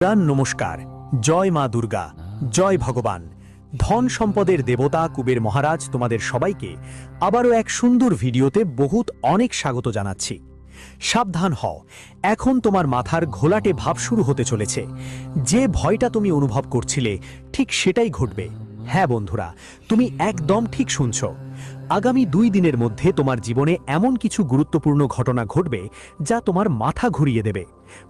নমস্কার। জয় মা দুর্গা, জয় ভগবান। ধন সম্পদের দেবতা কুবের মহারাজ তোমাদের সবাইকে আবারও এক সুন্দর ভিডিওতে অনেক স্বাগত জানাচ্ছি। সাবধান হও, এখন তোমার মাথার ঘোলাটে ভাব শুরু হতে চলেছে। যে ভয়টা তুমি অনুভব করছিলে ঠিক সেটাই ঘটবে। হ্যাঁ বন্ধুরা, তুমি একদম ঠিক শুনছো। আগামী 2 দিনের মধ্যে তোমার জীবনে এমন কিছু গুরুত্বপূর্ণ ঘটনা ঘটবে যা তোমার মাথা ঘুরিয়ে দেবে।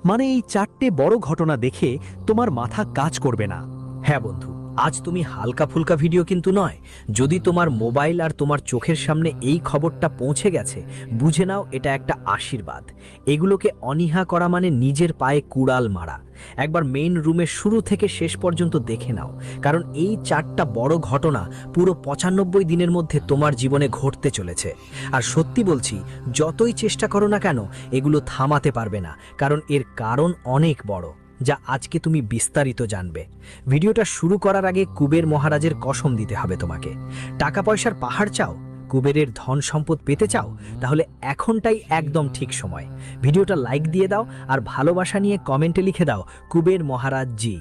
মানে এই 4টে বড় ঘটনা দেখে তোমার মাথা কাজ করবে না। হ্যাঁ বন্ধু, আজ তুমি হালকা ফুলকা ভিডিও কিন্তু নয়। যদি তোমার মোবাইল আর তোমার চোখের সামনে এই খবরটা পৌঁছে গেছে, বুঝে নাও এটা একটা আশীর্বাদ। এগুলোকে অনীহা করা মানে নিজের পায়ে কুড়াল মারা। একবার মেইন রুমের শুরু থেকে শেষ পর্যন্ত দেখে নাও, কারণ এই 4টা বড় ঘটনা পুরো 95 দিনের মধ্যে তোমার জীবনে ঘটতে চলেছে। আর সত্যি বলছি, যতই চেষ্টা করো না কেন এগুলো থামাতে পারবে না, কারণ এর কারণ অনেক বড়, যা আজকে তুমি বিস্তারিত জানবে। ভিডিওটা শুরু করার আগে কুবের মহারাজের কসম দিতে হবে তোমাকে। টাকা পয়সার পাহাড় চাও, কুবেরের ধন সম্পদ পেতে চাও, তাহলে এখনটাই একদম ঠিক সময়। ভিডিওটা লাইক দিয়ে দাও আর ভালোবাসা নিয়ে কমেন্টে লিখে দাও কুবের মহারাজ জি।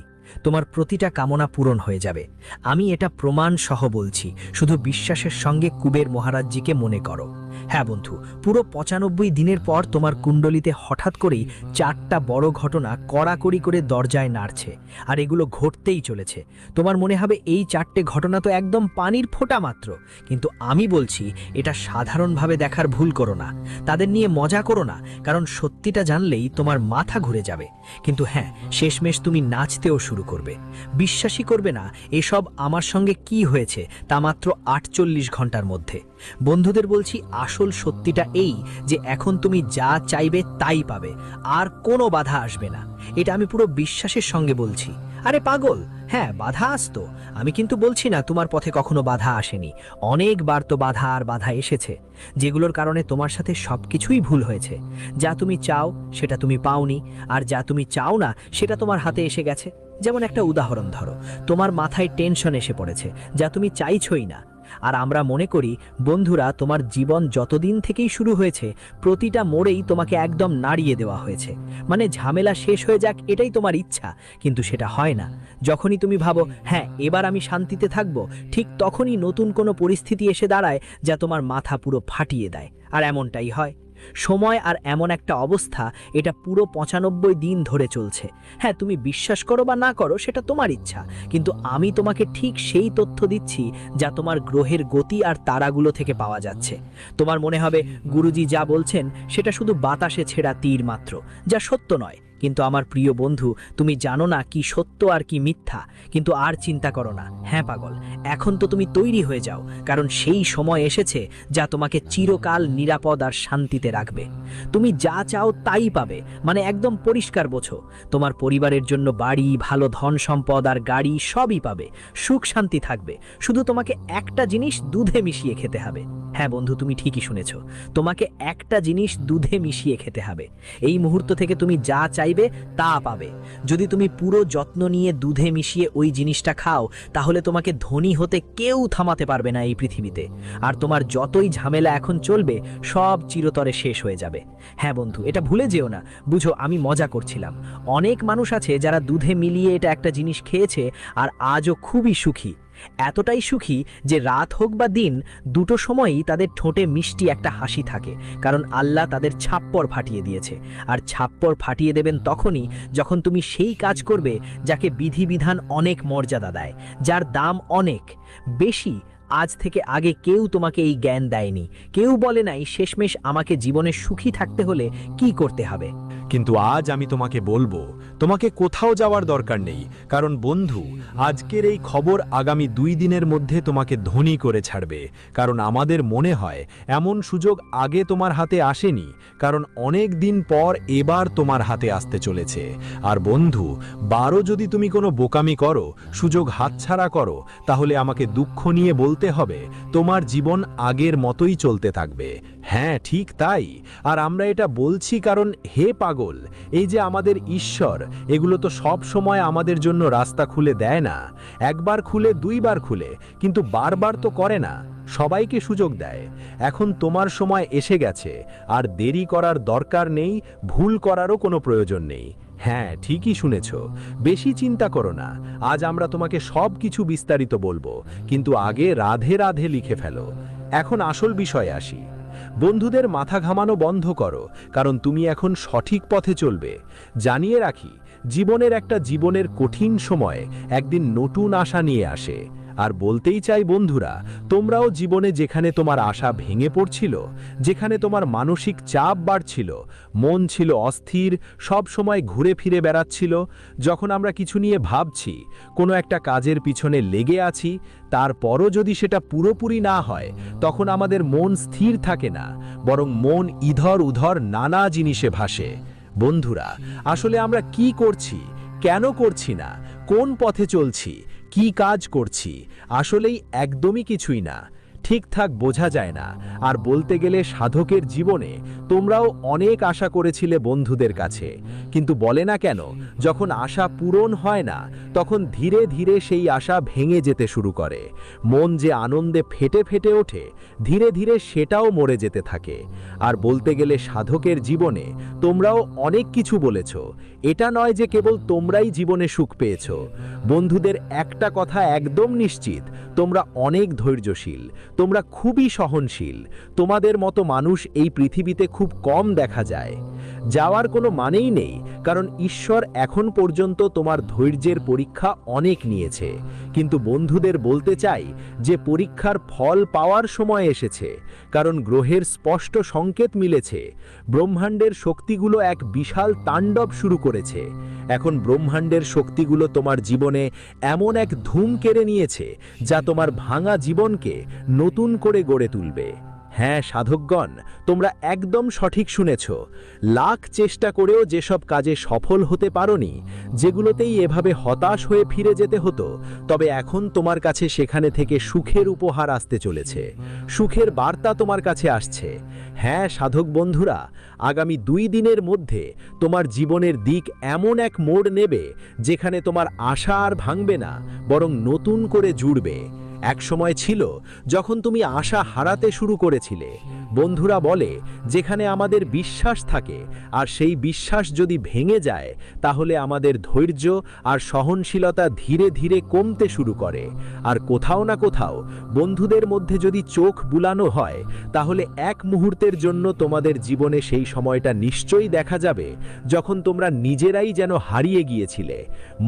তোমার প্রতিটা কামনা পূরণ হয়ে যাবে। আমি এটা প্রমাণ সহ বলছি, শুধু বিশ্বাসের সঙ্গে কুবের মহারাজজিকে মনে করো। হ্যাঁ বন্ধু, পুরো 95 দিনের পর তোমার কুণ্ডলিতে হঠাৎ করেই 4টা বড় ঘটনা কড়াকড়ি করে দরজায় নাড়ছে, আর এগুলো ঘটতেই চলেছে। তোমার মনে হবে এই 4টে ঘটনা তো একদম পানির ফোঁটা মাত্র, কিন্তু আমি বলছি এটা সাধারণভাবে দেখার ভুল করো না, তাদের নিয়ে মজা করো না, কারণ সত্যিটা জানলেই তোমার মাথা ঘুরে যাবে। কিন্তু হ্যাঁ, শেষমেশ তুমি নাচতেও শুরু করবে। বিশ্বাসই করবে না এসব আমার সঙ্গে কি হয়েছে তা মাত্র 48 ঘন্টার মধ্যে। বন্ধুদের বলছি, আসল সত্যিটা এই যে এখন তুমি যা চাইবে তাই পাবে, আর কোনো বাধা আসবে না। এটা আমি পুরো বিশ্বাসের সঙ্গে বলছি। আরে পাগল, হ্যাঁ বাধা আসতো, আমি কিন্তু বলছি না তোমার পথে কখনো বাধা আসেনি। অনেকবার তো বাধা আর বাধা এসেছে, যেগুলোর কারণে তোমার সাথে সবকিছুই ভুল হয়েছে। যা তুমি চাও সেটা তুমি পাওনি, আর যা তুমি চাও না সেটা তোমার হাতে এসে গেছে। যেমন একটা উদাহরণ ধরো, তোমার মাথায় টেনশন এসে পড়েছে, যা তুমি চাইছই না। আর আমরা মনে করি বন্ধুরা, তোমার জীবন যতদিন থেকেই শুরু হয়েছে প্রতিটা মোড়েই তোমাকে একদম নাড়িয়ে দেওয়া হয়েছে। মানে ঝামেলা শেষ হয়ে যাক এটাই তোমার ইচ্ছা, কিন্তু সেটা হয় না। যখনই তুমি ভাবো হ্যাঁ এবার আমি শান্তিতে থাকবো, ঠিক তখনই নতুন কোনো পরিস্থিতি এসে দাঁড়ায় যা তোমার মাথা পুরো ফাটিয়ে দেয়। আর এমনটাই হয়। সময় আর এমন একটা অবস্থা, এটা পুরো 95 দিন ধরে চলছে। হ্যাঁ, তুমি বিশ্বাস করো বা না করো সেটা তোমার ইচ্ছা, কিন্তু আমি তোমাকে ঠিক সেই তথ্য দিচ্ছি যা তোমার গ্রহের গতি আর তারাগুলো থেকে পাওয়া যাচ্ছে। তোমার মনে হবে গুরুজি যা বলছেন সেটা শুধু বাতাসে ছেঁড়া তীর মাত্র, যা সত্য নয়। কিন্তু আমার প্রিয় বন্ধু, তুমি জানো না কি সত্য আর কি মিথ্যা। কিন্তু আর চিন্তা করো না। হ্যাঁ পাগল, এখন তো তুমি তৈরি হয়ে যাও, কারণ সেই সময় এসেছে যা তোমাকে চিরকাল নিরাপদ আর শান্তিতে রাখবে। তুমি যা চাও তাই পাবে, মানে একদম পরিষ্কার বোঝো। তোমার পরিবারের জন্য বাড়ি, ভালো ধন সম্পদ আর গাড়ি সবই পাবে, সুখ শান্তি থাকবে। শুধু তোমাকে একটা জিনিস দুধে মিশিয়ে খেতে হবে। হ্যাঁ বন্ধু, তুমি ঠিকই শুনেছ, তোমাকে একটা জিনিস দুধে মিশিয়ে খেতে হবে। এই মুহূর্ত থেকে তুমি যা চাইবে তা পাবে। যদি তুমি পুরো যত্ন নিয়ে দুধে মিশিয়ে ওই জিনিসটা খাও, তাহলে তোমাকে ধনী হতে কেউ থামাতে পারবে না এই পৃথিবীতে। আর তোমার যতই ঝামেলা এখন চলবে সব চিরতরে শেষ হয়ে যাবে। হ্যাঁ বন্ধু, এটা ভুলে যেও না। বুঝো, আমি মজা করছিলাম। অনেক মানুষ আছে যারা দুধে মিলিয়ে এটা একটা জিনিস খেয়েছে আর আজও খুবই সুখী। এতটাই সুখী যে রাত হোক বা দিন, দুটো সময়ই তাদের ঠোঁটে মিষ্টি একটা হাসি থাকে, কারণ আল্লাহ তাদের ছাপ্পর ফাটিয়ে দিয়েছে। আর ছাপ্পর ফাটিয়ে দেবেন তখনই যখন তুমি সেই কাজ করবে যাকে বিধিবিধান অনেক মর্যাদা দেয়, যার দাম অনেক বেশি। আজ থেকে আগে কেউ তোমাকে এই জ্ঞান দেয়নি, কেউ বলে নাই শেষমেশ আমাকে জীবনে সুখী থাকতে হলে কি করতে হবে। কিন্তু আজ আমি তোমাকে বলবো, তোমাকে কোথাও যাওয়ার দরকার নেই, কারণ বন্ধু আজকের এই খবর আগামী 2 দিনের মধ্যে তোমাকে ধনী করে ছাড়বে। কারণ আমাদের মনে হয় এমন সুযোগ আগে তোমার হাতে আসেনি, কারণ অনেক দিন পর এবার তোমার হাতে আসতে চলেছে। আর বন্ধু, যদি তুমি কোনো বোকামি করো, সুযোগ হাতছাড়া করো, তাহলে আমাকে দুঃখ নিয়ে বলতে হবে তোমার জীবন আগের মতোই চলতে থাকবে। হ্যাঁ ঠিক তাই। আর আমরা এটা বলছি কারণ হে পাগল, এই যে আমাদের ঈশ্বর, এগুলো তো সব সময় আমাদের জন্য রাস্তা খুলে দেয় না। একবার খুলে, 2 বার খুলে, কিন্তু বারবার তো করে না। সবাইকে সুযোগ দেয়। এখন তোমার সময় এসে গেছে, আর দেরি করার দরকার নেই, ভুল করারও কোনো প্রয়োজন নেই। হ্যাঁ, ঠিকই শুনেছ। বেশি চিন্তা করো না। আজ আমরা তোমাকে সব কিছু বিস্তারিত বলবো, কিন্তু আগে রাধে রাধে লিখে ফেলো। এখন আসল বিষয়ে আসি। বন্ধুদের মাথা ঘামানো বন্ধ করো, কারণ তুমি এখন সঠিক পথে চলবে। জানিয়ে রাখি, জীবনের কঠিন সময় একদিন নতুন আশা নিয়ে আসে। আর বলতেই চাই বন্ধুরা, তোমরাও জীবনে যেখানে তোমার আশা ভেঙে পড়ছিল, যেখানে তোমার মানসিক চাপ বাড়ছিল, মন ছিল অস্থির, সব সময় ঘুরে ফিরে বেড়াচ্ছিল, যখন আমরা কিছু নিয়ে ভাবছি, কোনো একটা কাজের পিছনে লেগে আছি, তারপরও যদি সেটা পুরোপুরি না হয়, তখন আমাদের মন স্থির থাকে না, বরং মন ইধর উধর নানা জিনিসে ভাসে। বন্ধুরা, আসলে আমরা কি করছি, কেন করছি না, কোন পথে চলছি, কি কাজ করছি, আসলেই একদমই কিছুই না। ঠিকঠাক বোঝা যায় না। আর বলতে গেলে সাধকের জীবনে তোমরাও অনেক আশা করেছিলে বন্ধুদের কাছে, কিন্তু বলে না কেন, যখন আশা পূরণ হয় না, তখন ধীরে ধীরে সেই আশা ভেঙে যেতে শুরু করে। মন যে আনন্দে ফেটে ফেটে ওঠে, ধীরে ধীরে সেটাও মরে যেতে থাকে। আর বলতে গেলে সাধকের জীবনে তোমরাও অনেক কিছু বলেছ। এটা নয় যে কেবল তোমরাই জীবনে সুখ পেয়েছ। বন্ধুদের একটা কথা একদম নিশ্চিত, তোমরা অনেক ধৈর্যশীল, তোমরা খুবই সহনশীল। তোমাদের মতো মানুষ এই পৃথিবীতে খুব কম দেখা যায়। যাওয়ার কোনো মানেই নেই, কারণ ঈশ্বর এখন পর্যন্ত তোমার ধৈর্যের পরীক্ষা অনেক নিয়েছে। কিন্তু বন্ধুদের বলতে চাই যে পরীক্ষার ফল পাওয়ার সময় এসেছে, কারণ গ্রহের স্পষ্ট সংকেত মিলেছে। ব্রহ্মাণ্ডের শক্তিগুলো এক বিশাল তাণ্ডব শুরু করেছে। এখন ব্রহ্মাণ্ডের শক্তিগুলো তোমার জীবনে এমন এক ধুম কেড়ে নিয়েছে, যা তোমার ভাঙা জীবনকে নতুন করে গড়ে তুলবে। হ্যাঁ সাধকগণ, তোমরা একদম সঠিক শুনেছ। লাখ চেষ্টা করেও যেসব কাজে সফল হতে পারোনি, যেগুলোতেই এভাবে হতাশ হয়ে ফিরে যেতে হতো, তবে এখন তোমার কাছে সেখানে থেকে সুখের উপহার আসতে চলেছে। সুখের বার্তা তোমার কাছে আসছে। হ্যাঁ সাধক বন্ধুরা, আগামী 2 দিনের মধ্যে তোমার জীবনের দিক এমন এক মোড় নেবে, যেখানে তোমার আশা আর ভাঙবে না, বরং নতুন করে জুড়বে। এক সময় ছিল যখন তুমি আশা হারাতে শুরু করেছিলে। বন্ধুরা বলে, যেখানে আমাদের বিশ্বাস থাকে আর সেই বিশ্বাস যদি ভেঙে যায়, তাহলে আমাদের ধৈর্য আর সহনশীলতা ধীরে ধীরে কমতে শুরু করে। আর কোথাও না কোথাও বন্ধুদের মধ্যে যদি চোখ বুলানো হয়, তাহলে এক মুহূর্তের জন্য তোমাদের জীবনে সেই সময়টা নিশ্চয়ই দেখা যাবে, যখন তোমরা নিজেরাই যেন হারিয়ে গিয়েছিলে।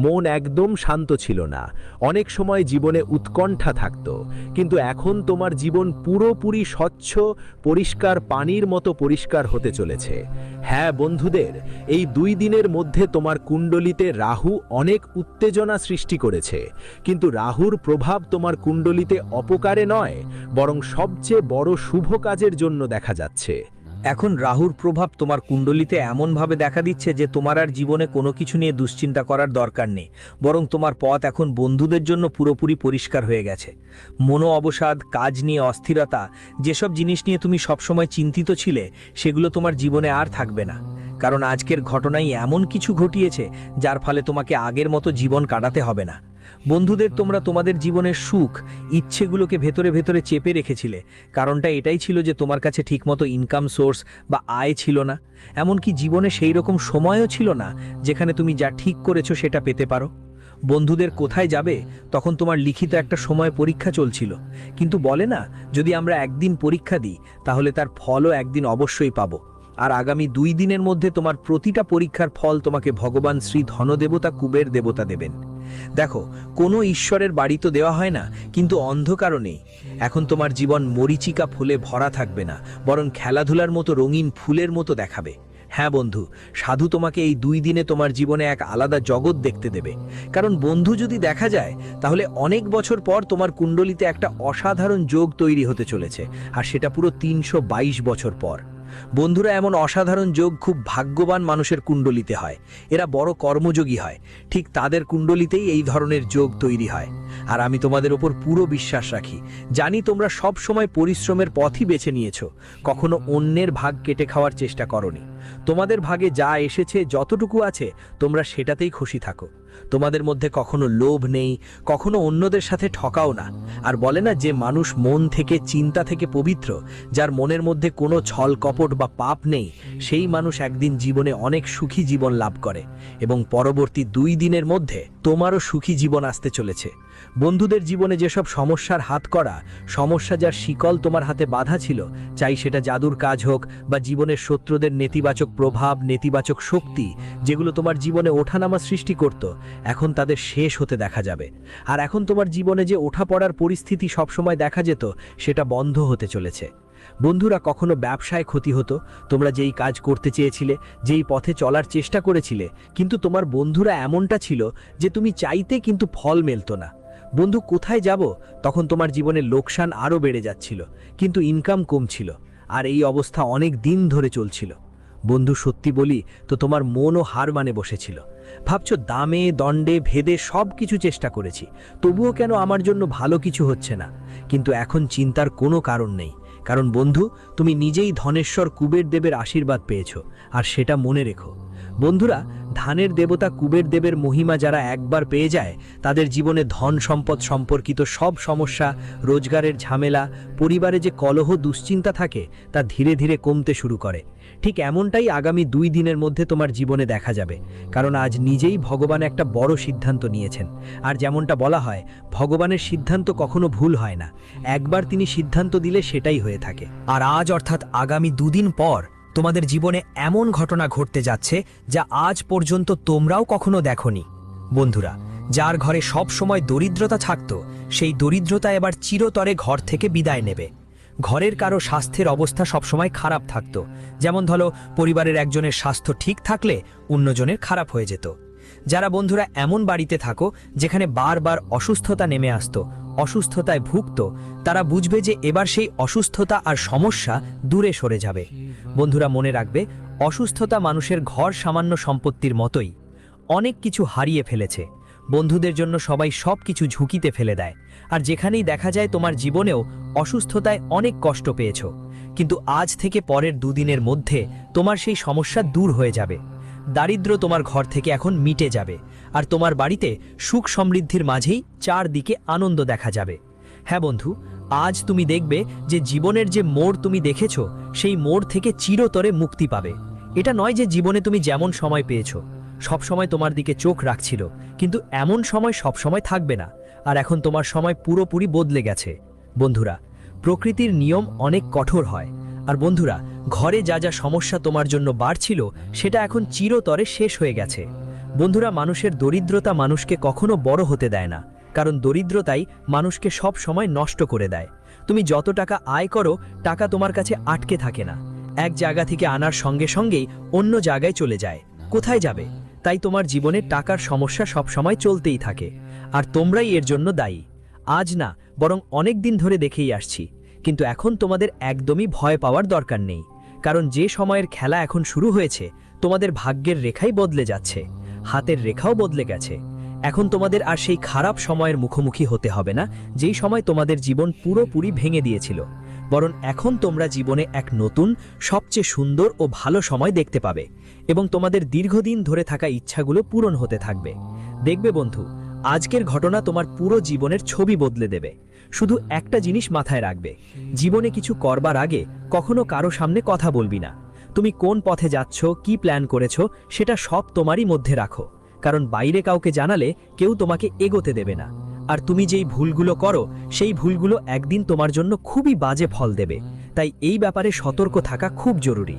মন একদম শান্ত ছিল না, অনেক সময় জীবনে উৎকণ্ঠা থাকতো, কিন্তু এখন তোমার জীবন পুরোপুরি স্বচ্ছ, পরিষ্কার পানির মতো পরিষ্কার হতে চলেছে। হ্যাঁ বন্ধুদের, এই 2 দিনের মধ্যে তোমার কুণ্ডলিতে রাহু অনেক উত্তেজনা সৃষ্টি করেছে, কিন্তু রাহুর প্রভাব তোমার কুণ্ডলিতে অপকারে নয়, বরং সবচেয়ে বড় শুভ কাজের জন্য দেখা যাচ্ছে। এখন রাহুর প্রভাব তোমার কুণ্ডলিতে এমনভাবে দেখা দিচ্ছে যে তোমার আর জীবনে কোনো কিছু নিয়ে দুশ্চিন্তা করার দরকার নেই, বরং তোমার পথ এখন বন্ধুদের জন্য পুরোপুরি পরিষ্কার হয়ে গেছে। মনো অবসাদ, কাজ নিয়ে অস্থিরতা, যেসব জিনিস নিয়ে তুমি সবসময় চিন্তিত ছিলে, সেগুলো তোমার জীবনে আর থাকবে না। কারণ আজকের ঘটনাই এমন কিছু ঘটিয়েছে, যার ফলে তোমাকে আগের মতো জীবন কাটাতে হবে না। বন্ধুদের, তোমরা তোমাদের জীবনের সুখ, ইচ্ছেগুলোকে ভেতরে ভেতরে চেপে রেখেছিলে। কারণটা এটাই ছিল যে তোমার কাছে ঠিকমতো ইনকাম সোর্স বা আয় ছিল না। এমনকি জীবনে সেই রকম সময়ও ছিল না যেখানে তুমি যা ঠিক করেছো সেটা পেতে পারো। বন্ধুদের, কোথায় যাবে, তখন তোমার লিখিত একটা সময় পরীক্ষা চলছিল। কিন্তু বলে না, যদি আমরা একদিন পরীক্ষা দিই, তাহলে তার ফলও একদিন অবশ্যই পাবো। আর আগামী 2 দিনের মধ্যে তোমার প্রতিটা পরীক্ষার ফল তোমাকে ভগবান শ্রী ধনদেবতা কুবের দেবতা দেবেন। দেখো, কোনো ঈশ্বরের বাড়ি তো দেওয়া হয় না, কিন্তু অন্ধকারও নেই। এখন তোমার জীবন মরীচিকা ফুলে ভরা থাকবে না, বরং খেলাধুলার মতো রঙিন ফুলের মতো দেখাবে। হ্যাঁ বন্ধু, সাধু তোমাকে এই 2 দিনে তোমার জীবনে এক আলাদা জগৎ দেখতে দেবে। কারণ বন্ধু, যদি দেখা যায়, তাহলে অনেক বছর পর তোমার কুণ্ডলিতে একটা অসাধারণ যোগ তৈরি হতে চলেছে, আর সেটা পুরো 322 বছর পর। বন্ধুরা, এমন অসাধারণ যোগ খুব ভাগ্যবান মানুষের কুণ্ডলিতে হয়। এরা বড় কর্মযোগী হয়, ঠিক তাদের কুণ্ডলিতেই এই ধরনের যোগ তৈরি হয়। আর আমি তোমাদের ওপর পুরো বিশ্বাস রাখি। জানি তোমরা সব সময় পরিশ্রমের পথই বেছে নিয়েছো, কখনো অন্যের ভাগ কেটে খাওয়ার চেষ্টা করনি। তোমাদের ভাগে যা এসেছে, যতটুকু আছে, তোমরা সেটাতেই খুশি থাকো। তোমাদের মধ্যে কখনো লোভ নেই, কখনো অন্যদের সাথে ঠকাও না। আর বলে না, যে মানুষ মন থেকে চিন্তা থেকে পবিত্র, যার মনের মধ্যে কোনো ছল কপট বা পাপ নেই, সেই মানুষ একদিন জীবনে অনেক সুখী জীবন লাভ করে। এবং পরবর্তী 2 দিনের মধ্যে তোমারও সুখী জীবন আসতে চলেছে। বন্ধুদের জীবনে যেসব সমস্যার হাত করা, সমস্যা যার শিকল তোমার হাতে বাঁধা ছিল, চাই সেটা জাদুর কাজ হোক বা জীবনের শত্রুদের নেতিবাচক প্রভাব, নেতিবাচক শক্তি, যেগুলো তোমার জীবনে ওঠানামা সৃষ্টি করত, এখন তাদের শেষ হতে দেখা যাবে। আর এখন তোমার জীবনে যে ওঠা পড়ার পরিস্থিতি সবসময় দেখা যেত, সেটা বন্ধ হতে চলেছে। বন্ধুরা, কখনো ব্যবসায় ক্ষতি হতো, তোমরা যেই কাজ করতে চেয়েছিলে, যেই পথে চলার চেষ্টা করেছিলে, কিন্তু তোমার বন্ধুরা এমনটা ছিল যে তুমি চাইতে কিন্তু ফল মেলতো না। বন্ধু, কোথায় যাব, তখন তোমার জীবনে লোকসান আরও বেড়ে যাচ্ছিল, কিন্তু ইনকাম কম ছিল। আর এই অবস্থা অনেক দিন ধরে চলছিল। বন্ধু, সত্যি বলি তো, তোমার মনও হার মানে বসেছিল। ভাবছো, দামে দণ্ডে ভেদে সব কিছু চেষ্টা করেছি, তবুও কেন আমার জন্য ভালো কিছু হচ্ছে না। কিন্তু এখন চিন্তার কোনো কারণ নেই, কারণ বন্ধু, তুমি নিজেই ধনেশ্বর কুবের দেবের আশীর্বাদ পেয়েছো। আর সেটা মনে রেখো। বন্ধুরা, ধানের দেবতা কুবের দেবের মহিমা যারা একবার পেয়ে যায়, তাদের জীবনে ধন সম্পদ সম্পর্কিত সব সমস্যা, রোজগারের ঝামেলা, পরিবারে যে কলহ দুশ্চিন্তা থাকে, তা ধীরে ধীরে কমতে শুরু করে। ঠিক এমনটাই আগামী 2 দিনের মধ্যে তোমার জীবনে দেখা যাবে, কারণ আজ নিজেই ভগবান একটা বড় সিদ্ধান্ত নিয়েছেন। আর যেমনটা বলা হয়, ভগবানের সিদ্ধান্ত কখনো ভুল হয় না, একবার তিনি সিদ্ধান্ত দিলে সেটাই হয়ে থাকে। আর আজ অর্থাৎ আগামী 2 দিন পর তোমাদের জীবনে এমন ঘটনা ঘটতে যাচ্ছে যা আজ পর্যন্ত তোমরাও কখনো দেখোনি। বন্ধুরা, যার ঘরে সব সময় দরিদ্রতা থাকত, সেই দরিদ্রতা এবার চিরতরে ঘর থেকে বিদায় নেবে। ঘরের কারো স্বাস্থ্যের অবস্থা সবসময় খারাপ থাকত, যেমন ধরো পরিবারের একজনের স্বাস্থ্য ঠিক থাকলে অন্যজনের খারাপ হয়ে যেত। যারা বন্ধুরা এমন বাড়িতে থাকো যেখানে বারবার অসুস্থতা নেমে আসতো, অসুস্থতায় ভুগত, তারা বুঝবে যে এবার সেই অসুস্থতা আর সমস্যা দূরে সরে যাবে। বন্ধুরা, মনে রাখবে, অসুস্থতা মানুষের ঘর সামান্য সম্পত্তির মতোই, অনেক কিছু হারিয়ে ফেলেছে। বন্ধুদের জন্য সবাই সব কিছু ঝুঁকিতে ফেলে দেয়। আর যেখানেই দেখা যায় তোমার জীবনেও অসুস্থতায় অনেক কষ্ট পেয়েছো, কিন্তু আজ থেকে পরের 2 দিনের মধ্যে তোমার সেই সমস্যা দূর হয়ে যাবে। দারিদ্র তোমার ঘর থেকে এখন মিটে যাবে, আর তোমার বাড়িতে সুখ সমৃদ্ধির মাঝেই চারদিকে আনন্দ দেখা যাবে। হ্যাঁ বন্ধু, আজ তুমি দেখবে যে জীবনের যে মোড় তুমি দেখেছো, সেই মোড় থেকে চিরতরে মুক্তি পাবে। এটা নয় যে জীবনে তুমি যেমন সময় পেয়েছো, সব সময় তোমার দিকে চোখ রাখছিল, কিন্তু এমন সময় সব সময় থাকবে না। আর এখন তোমার সময় পুরোপুরি বদলে গেছে। বন্ধুরা, প্রকৃতির নিয়ম অনেক কঠোর হয়। আর বন্ধুরা, ঘরে যা যা সমস্যা তোমার জন্য বাড়ছিল, সেটা এখন চিরতরে শেষ হয়ে গেছে। বন্ধুরা, মানুষের দরিদ্রতা মানুষকে কখনো বড় হতে দেয় না, কারণ দরিদ্রতাই মানুষকে সব সময় নষ্ট করে দেয়। তুমি যত টাকা আয় করো, টাকা তোমার কাছে আটকে থাকে না, এক জায়গা থেকে আনার সঙ্গে সঙ্গেই অন্য জায়গায় চলে যায়। কোথায় যাবে? তাই তোমার জীবনে টাকার সমস্যা সব সময় চলতেই থাকে, আর তোমরাই এর জন্য দায়ী। আজ না, বরং অনেক দিন ধরে দেখেই আসছি। কিন্তু এখন তোমাদের একদমই ভয় পাওয়ার দরকার নেই, কারণ যে সময়ের খেলা এখন শুরু হয়েছে, তোমাদের ভাগ্যের রেখাই বদলে যাচ্ছে, হাতের রেখাও বদলে গেছে। এখন তোমাদের আর সেই খারাপ সময়ের মুখোমুখি হতে হবে না, যেই সময় তোমাদের জীবন পুরোপুরি ভেঙে দিয়েছিল। বরং এখন তোমরা জীবনে এক নতুন, সবচেয়ে সুন্দর ও ভালো সময় দেখতে পাবে, এবং তোমাদের দীর্ঘদিন ধরে থাকা ইচ্ছাগুলো পূরণ হতে থাকবে। দেখবে বন্ধু, আজকের ঘটনা তোমার পুরো জীবনের ছবি বদলে দেবে। শুধু একটা জিনিস মাথায় রাখবে, জীবনে কিছু করবার আগে কখনো কারো সামনে কথা বলবি না। তুমি কোন পথে যাচ্ছ, কি প্ল্যান করেছো, সেটা সব তোমারই মধ্যে রাখো, কারণ বাইরে কাউকে জানালে কেউ তোমাকে এগোতে দেবে না। আর তুমি যেই ভুলগুলো করো, সেই ভুলগুলো একদিন তোমার জন্য খুবই বাজে ফল দেবে। তাই এই ব্যাপারে সতর্ক থাকা খুব জরুরি।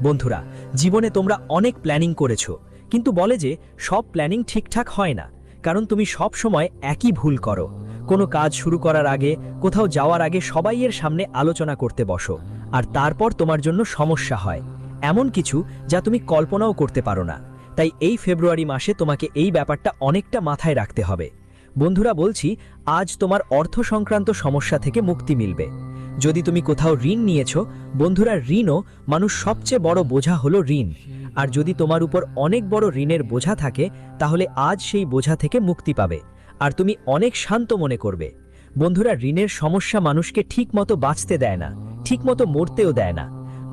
বন্ধুরা, জীবনে তোমরা অনেক প্ল্যানিং করেছো, কিন্তু বলে যে সব প্ল্যানিং ঠিকঠাক হয় না, কারণ তুমি সব সময় একই ভুল করো। কোনো কাজ শুরু করার আগে, কোথাও যাওয়ার আগে সবাইয়ের সামনে আলোচনা করতে বসো, আর তারপর তোমার জন্য সমস্যা হয়, এমন কিছু যা তুমি কল্পনাও করতে পারো না। তাই এই ফেব্রুয়ারি মাসে তোমাকে এই ব্যাপারটা অনেকটা মাথায় রাখতে হবে। বন্ধুরা, বলছি, আজ তোমার অর্থ সংক্রান্ত সমস্যা থেকে মুক্তি মিলবে। যদি তুমি কোথাও ঋণ নিয়েছো, বন্ধুরা, ঋণও মানুষ সবচেয়ে বড় বোঝা হলো ঋণ। আর যদি তোমার উপর অনেক বড় ঋণের বোঝা থাকে, তাহলে আজ সেই বোঝা থেকে মুক্তি পাবে, আর তুমি অনেক শান্ত মনে করবে। বন্ধুরা, ঋণের সমস্যা মানুষকে ঠিকমতো বাঁচতে দেয় না, ঠিকমতো মরতেও দেয় না।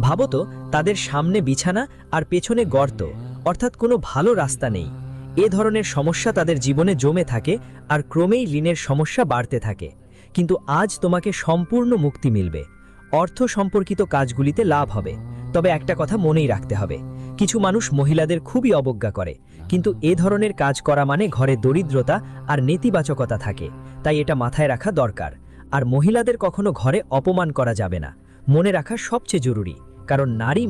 ভাবো তো, তাদের সামনে বিছানা আর পেছনে গর্ত, অর্থাৎ কোনো ভালো রাস্তা নেই। এ ধরনের সমস্যা তাদের জীবনে জমে থাকে আর ক্রমেই ঋণের সমস্যা বাড়তে থাকে। কিন্তু আজ তোমাকে সম্পূর্ণ মুক্তি মিলবে। অর্থ সম্পর্কিত কাজগুলিতে লাভ হবে, তবে একটা কথা মনেই রাখতে হবে, কিছু মানুষ মহিলাদের খুবই অবজ্ঞা করে, কিন্তু এ ধরনের কাজ করা মানে ঘরে দরিদ্রতা আর নেতিবাচকতা থাকে, তাই এটা মাথায় রাখা দরকার। আর মহিলাদের কখনো ঘরে অপমান করা যাবে না, মনে রাখা সবচেয়ে জরুরি, কারণ নারী